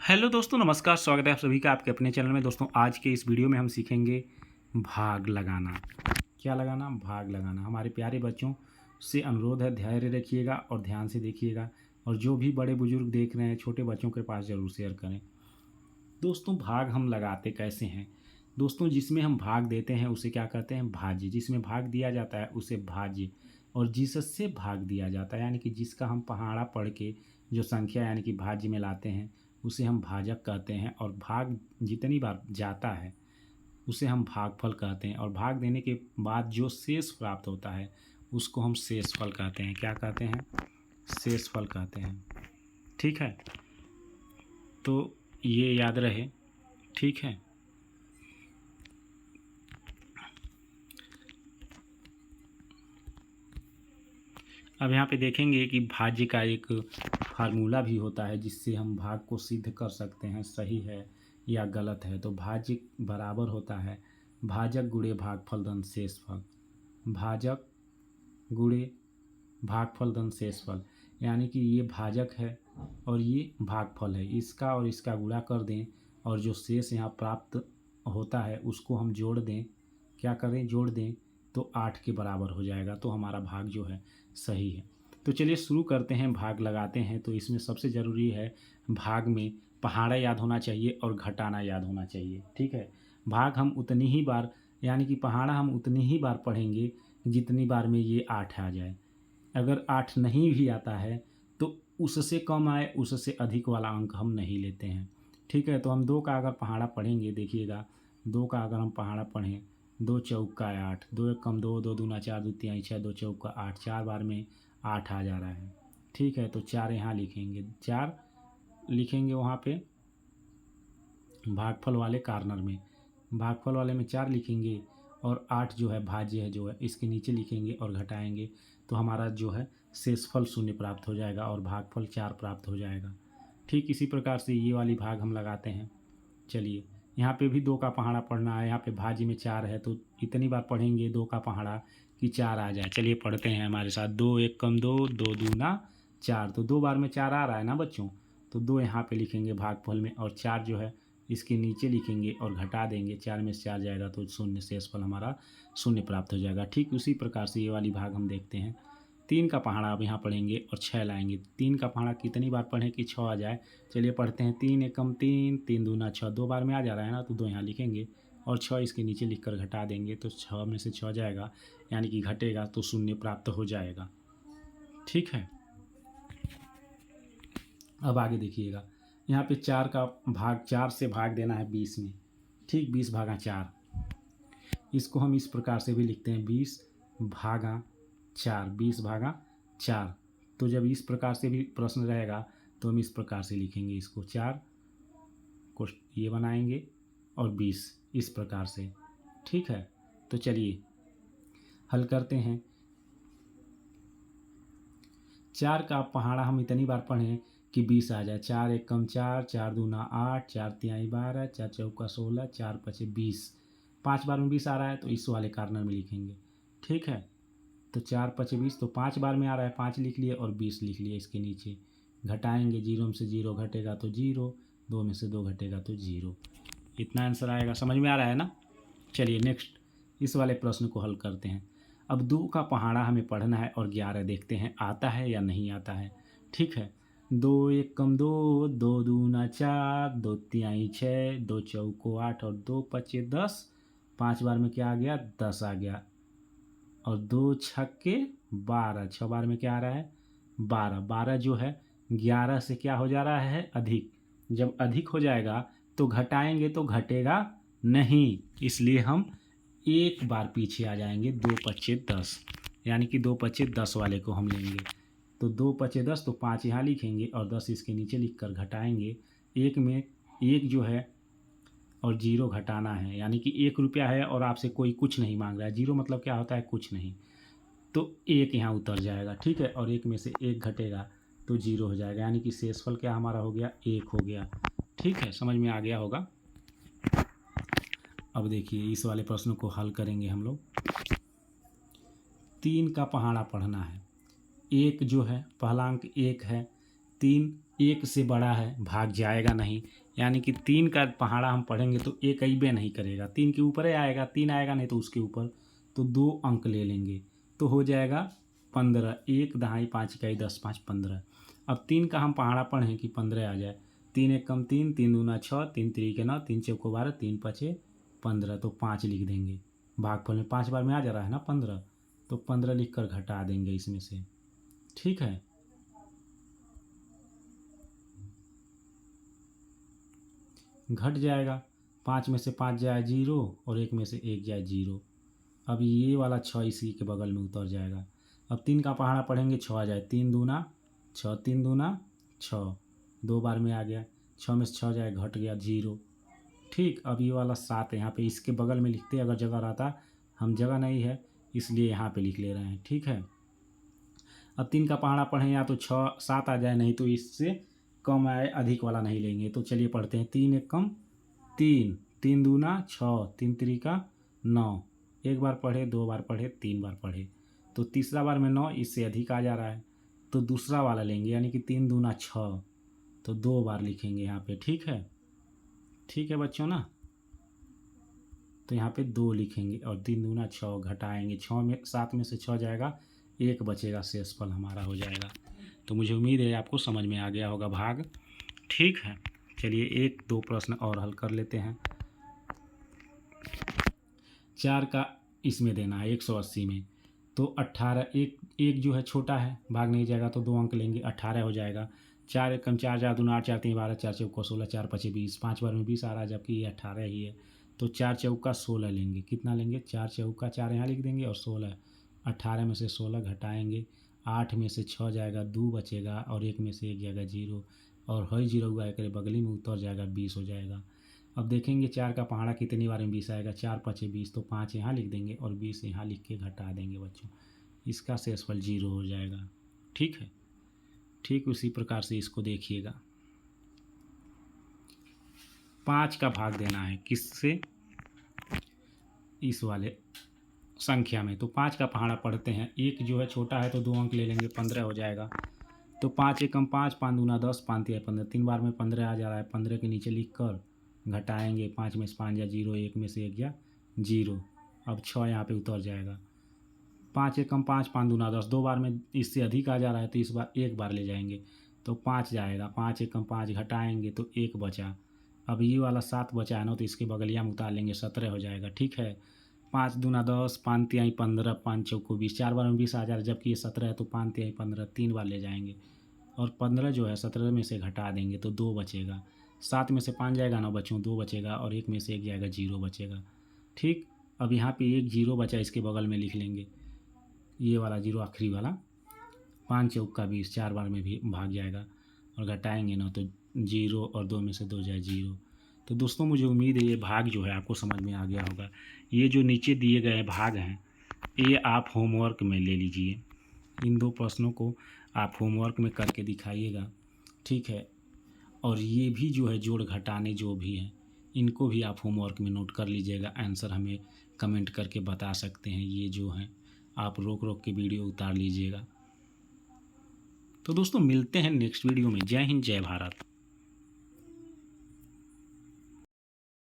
Hello दोस्तों, नमस्कार। स्वागत है आप सभी का आपके अपने चैनल में। दोस्तों, आज के इस वीडियो में हम सीखेंगे भाग लगाना। क्या लगाना? भाग लगाना। हमारे प्यारे बच्चों से अनुरोध है, धैर्य रखिएगा और ध्यान से देखिएगा, और जो भी बड़े बुजुर्ग देख रहे हैं छोटे बच्चों के पास ज़रूर शेयर करें। दोस्तों, भाग हम लगाते कैसे हैं? दोस्तों, जिसमें हम भाग देते हैं उसे क्या कहते हैं? भाज्य। जिसमें भाग दिया जाता है उसे भाज्य, और जिससे भाग दिया जाता है यानी कि जिसका हम पहाड़ा पढ़ के जो संख्या यानी कि भाज्य में लाते हैं उसे हम भाजक कहते हैं। और भाग जितनी बार जाता है उसे हम भागफल कहते हैं, और भाग देने के बाद जो शेष प्राप्त होता है उसको हम शेषफल कहते हैं। क्या कहते हैं? शेषफल कहते हैं। ठीक है, तो ये याद रहे। ठीक है, अब यहाँ पे देखेंगे कि भाज्य का एक फार्मूला भी होता है जिससे हम भाग को सिद्ध कर सकते हैं सही है या गलत है। तो भाज्य बराबर होता है भाजक गुणे भागफल धन शेषफल। भाजक गुणे भागफल धन शेषफल, यानी कि ये भाजक है और ये भागफल है। इसका और इसका गुणा कर दें और जो शेष यहाँ प्राप्त होता है उसको हम जोड़ दें। क्या करें? जोड़ दें तो 8 के बराबर हो जाएगा। तो हमारा भाग जो है सही है। तो चलिए शुरू करते हैं, भाग लगाते हैं। तो इसमें सबसे ज़रूरी है भाग में पहाड़ा याद होना चाहिए और घटाना याद होना चाहिए। ठीक है, भाग हम उतनी ही बार यानी कि पहाड़ा हम उतनी ही बार पढ़ेंगे जितनी बार में ये 8 आ जाए। अगर 8 नहीं भी आता है तो उससे कम आए उससे अधिक वाला अंक हम नहीं लेते हैं। ठीक है, तो हम 2 का अगर पहाड़ा पढ़ेंगे, देखिएगा 2 का अगर हम पहाड़ा पढ़ें, 2 चौका 8, 2 एक कम 2, 2 दूना 4, 2 तिहाई 6, 2 चौका 8, 4 बार में 8 आ जा रहा है। ठीक है, तो 4 यहाँ लिखेंगे, 4 लिखेंगे वहाँ पे भागफल वाले कार्नर में, भागफल वाले में 4 लिखेंगे, और 8 जो है भाज्य है जो है इसके नीचे लिखेंगे और घटाएंगे तो हमारा जो है शेषफल 0 प्राप्त हो जाएगा और भागफल 4 प्राप्त हो जाएगा। ठीक इसी प्रकार से ये वाली भाग हम लगाते हैं। चलिए, यहाँ पे भी 2 का पहाड़ा पढ़ना है। यहाँ पे भाज्य में 4 है तो इतनी बार पढ़ेंगे 2 का पहाड़ा कि 4 आ जाए। चलिए पढ़ते हैं हमारे साथ। 2 एक कम 2, 2 दूना 4, तो 2 बार में 4 आ रहा है ना बच्चों, तो 2 यहाँ पे लिखेंगे भागफल में, और 4 जो है इसके नीचे लिखेंगे और घटा देंगे। 4 में से 4 जाएगा तो 0, शेषफल हमारा 0 प्राप्त हो जाएगा। ठीक उसी प्रकार से ये वाली भाग हम देखते हैं। 3 का पहाड़ा अब यहाँ पढ़ेंगे और 6 लाएंगे। 3 का पहाड़ा कितनी बार पढ़ें कि 6 आ जाए? चलिए पढ़ते हैं। 3 एकम 3, 3 दूना 6, 2 बार में आ जा रहा है ना, तो 2 यहाँ लिखेंगे और 6 इसके नीचे लिख कर घटा देंगे तो 6 में से 6 जाएगा, यानी कि घटेगा तो 0 प्राप्त हो जाएगा। ठीक है, अब आगे देखिएगा। यहाँ पे 4 का भाग 4 से भाग देना है 20 में। ठीक, 20 भागा 4, इसको हम इस प्रकार से भी लिखते हैं 20 भागा 4, 20 भागा 4। तो जब इस प्रकार से भी प्रश्न रहेगा तो हम इस प्रकार से लिखेंगे, इसको 4 को ये बनाएंगे और 20 इस प्रकार से। ठीक है, तो चलिए हल करते हैं। 4 का पहाड़ा हम इतनी बार पढ़ें कि 20 आ जाए। 4 एक कम 4, 4 दूना 8, 4 तिहाई 12, 4 चौका 16, 4 पचे 20। 5 बार में 20 आ रहा है तो इस वाले कार्नर में लिखेंगे। ठीक है, तो 4 पचे 20, तो 5 बार में आ रहा है, 5 लिख लिए और 20 लिख लिए इसके नीचे। घटाएंगे, 0 में से 0 घटेगा तो 0, 2 में से 2 घटेगा तो 0। इतना आंसर आएगा। समझ में आ रहा है ना? चलिए नेक्स्ट इस वाले प्रश्न को हल करते हैं। अब 2 का पहाड़ा हमें पढ़ना है और 11 देखते हैं आता है या नहीं आता है। ठीक है, 2 एक कम 2, 2 दूना 4, 2 तिहाई 6, 2 चौको 8 और 2 पचे 10। 5 बार में क्या आ गया? 10 आ गया, और 2 छक्के 12, 6 बार में क्या आ रहा है? 12। 12 जो है 11 से क्या हो जा रहा है? अधिक। जब अधिक हो जाएगा तो घटाएंगे तो घटेगा नहीं, इसलिए हम एक बार पीछे आ जाएंगे। 2 पचे 10, यानी कि 2 पचे 10 वाले को हम लेंगे। तो 2 पचे 10, तो 5 यहाँ लिखेंगे और 10 इसके नीचे लिख कर घटाएंगे। एक में एक जो है और 0 घटाना है, यानी कि 1 रुपया है और आपसे कोई कुछ नहीं मांग रहा है। 0 मतलब क्या होता है? कुछ नहीं, तो 1 यहाँ उतर जाएगा। ठीक है, और 1 में से 1 घटेगा तो 0 हो जाएगा, यानी कि शेषफल क्या हमारा हो गया? 1 हो गया। ठीक है, समझ में आ गया होगा। अब देखिए इस वाले प्रश्न को हल करेंगे हम लोग। 3 का पहाड़ा पढ़ना है। 1 जो है पहला अंक 1 है, 3 1 से बड़ा है, भाग जाएगा नहीं। यानी कि 3 का पहाड़ा हम पढ़ेंगे तो एक अइबे नहीं करेगा, 3 के ऊपर ही आएगा, 3 आएगा नहीं तो उसके ऊपर, तो 2 अंक ले लेंगे तो हो जाएगा 15। 1 दहाई 5 इकाई 10 5 15। अब 3 का हम पहाड़ा पढ़ें कि 15 आ जाए। 3 एक कम 3, 3 दूना 6, 3 तिरिके 9, 3 चौको 12, 3 पचे 15, तो 5 लिख देंगे। भागफल में 5 बार में आ जा रहा है ना 15, तो 15 लिख कर घटा देंगे इसमें से। ठीक है, घट जाएगा। 5 में से 5 जाए 0 और 1 में से 1 जाए 0। अब ये वाला 6 इसी के बगल में उतर जाएगा। अब 3 का पहाड़ा पढ़ेंगे, 6 आ जाए। 3 दूना 6, 3 दूना 6, 2 बार में आ गया। 6 में से 6 जाए, घट गया 0। ठीक, अब ये वाला 7 यहाँ पे इसके बगल में लिखते, अगर जगह रहता, हम जगह नहीं है इसलिए यहाँ पे लिख ले रहे हैं। ठीक है, अब 3 का पहाड़ा पढ़ें या तो 6 7 आ जाए, नहीं तो इससे कम आए, अधिक वाला नहीं लेंगे। तो चलिए पढ़ते हैं। 3 एक कम 3, 3 दूना 6, 3 तिरिका 9। एक बार पढ़े, 2 बार पढ़े, 3 बार पढ़े, तो तीसरा बार में 9, इससे अधिक आ जा रहा है तो दूसरा वाला लेंगे, यानी कि 3 दूना 6, तो 2 बार लिखेंगे यहाँ पे। ठीक है, ठीक है बच्चों ना, तो यहाँ पे 2 लिखेंगे और 3 दूना 6 घटाएंगे। 6 में 7 में से 6 जाएगा, 1 बचेगा, शेषफल हमारा हो जाएगा। तो मुझे उम्मीद है आपको समझ में आ गया होगा भाग। ठीक है, चलिए 1-2 प्रश्न और हल कर लेते हैं। 4 का इसमें देना है 180 में, तो 18, एक जो है छोटा है, भाग नहीं जाएगा तो 2 अंक लेंगे, 18 हो जाएगा। 4 एक कम 4, 4 दूना 8, 4 3 12, 4 चौका 16, 4 पचे 20, 5 बार में 20 आ रहा है, जबकि ये 18 ही है। तो 4 चौका 16 लेंगे। कितना लेंगे? 4 चौका 4 यहाँ लिख देंगे और 16, 18 में से 16 घटाएंगे। 8 में से 6 जाएगा, 2 बचेगा और 1 में से 1 जाएगा 0, और हई 0 हुआ एक बगली में उतर जाएगा, 20 हो जाएगा। अब देखेंगे 4 का पहाड़ा कितनी बार में 20 आएगा। 4 पचे 20, तो 5 यहाँ लिख देंगे और 20 यहाँ लिख के घटा देंगे बच्चों, इसका शेषफल 0 हो जाएगा। ठीक है, ठीक उसी प्रकार से इसको देखिएगा। 5 का भाग देना है किससे? इस वाले संख्या में। तो 5 का पहाड़ा पढ़ते हैं। 1 जो है छोटा है तो 2 अंक ले लेंगे, 15 हो जाएगा। तो 5 एकम 5, 5 दूना 10, 5 तिया 15, 3 बार में 15 आ जा रहा है। 15 के नीचे लिख कर घटाएंगे। 5 में से 5 या 0, 1 में से 1 या 0। अब 6 यहाँ पे उतर जाएगा। 5 एकम 5, 5 दूना 10, 2 बार में इससे अधिक आ जा रहा है तो इस बार 1 बार ले जाएंगे, तो 5 जाएगा। 5 एकम 5 घटाएंगे तो 1 बचा। अब ये वाला 7 बचा है ना, तो इसके बगलिया में उतार लेंगे, 17 हो जाएगा। ठीक है, 5 दूना 10, 5 तिहाई 15, 5 चौको 20, 4 बार में 20 आ जा रहा है, जबकि ये 17 है तो 5 तिहाई 15 3 बार ले जाएंगे, और 15 जो है 17 में से घटा देंगे तो 2 बचेगा। 7 में से 5 जाएगा ना बच्चों, 2 बचेगा और 1 में से 1 जाएगा, 0 बचेगा। ठीक, अब यहाँ पे 1 0 बचा, इसके बगल में लिख लेंगे ये वाला 0, आखिरी वाला। 5 चौका 20, 4 बार में भी भाग जाएगा और घटाएंगे ना तो 0 और 2 में से 2 जाए 0। तो दोस्तों मुझे उम्मीद है ये भाग जो है आपको समझ में आ गया होगा। ये जो नीचे दिए गए भाग हैं ये आप होमवर्क में ले लीजिए। इन 2 प्रश्नों को आप होमवर्क में करके दिखाइएगा। ठीक है, और ये भी जो है जोड़ घटाने जो भी हैं इनको भी आप होमवर्क में नोट कर लीजिएगा। आंसर हमें कमेंट करके बता सकते हैं। ये जो हैं आप रोक रोक के वीडियो उतार लीजिएगा। तो दोस्तों मिलते हैं नेक्स्ट वीडियो में। जय हिंद, जय भारत।